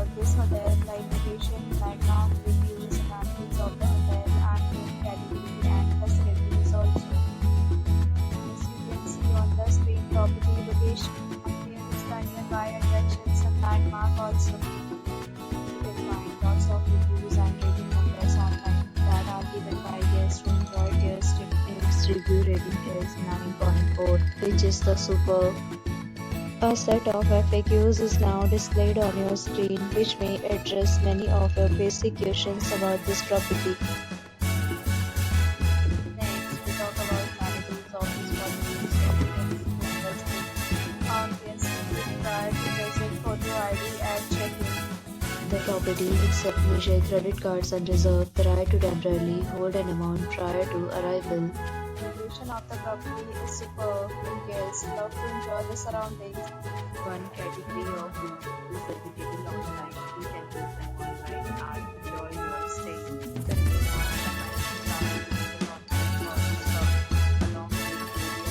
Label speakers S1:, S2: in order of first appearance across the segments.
S1: about this hotel, like location, landmark, reviews, amenities of the hotel, and room category and facilities also. As you can see on the screen, property location, and there is the nearby attractions and landmark also. You will find lots of reviews and rating numbers online that are given by guests who enjoyed their stay. Its review rating is 9.4, which is the superb. A set of FAQs is now displayed on your screen, which may address many of your basic questions about this property. Next, we talk about amenities of this property. Guests will be required to present photo ID at check-in. The property accepts major credit cards and reserves the right to temporarily hold an amount prior to arrival. The location of the property is superb and guests love to enjoy the surroundings.
S2: One category of room is dedicated offline. You can book them online and enjoy your stay. The remaining along with various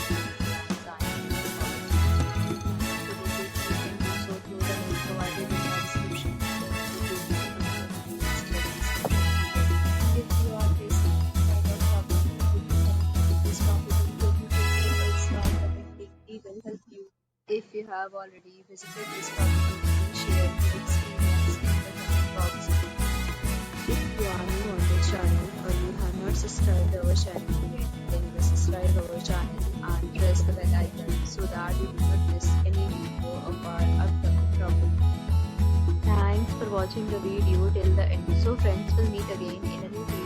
S2: signs and to visit, you can do so through the link provided in the description.
S1: If you are facing any kind of problem with this property, then you can email Sky We will help you. If you have already visited this property, please share your experience in the comment box.
S2: If you are new on this channel or you have not subscribed our channel yet, then you will subscribe our channel and press the bell icon so that you do not miss any video of our upcoming property. Thanks for watching the video till the end. So friends, will meet again in a new video.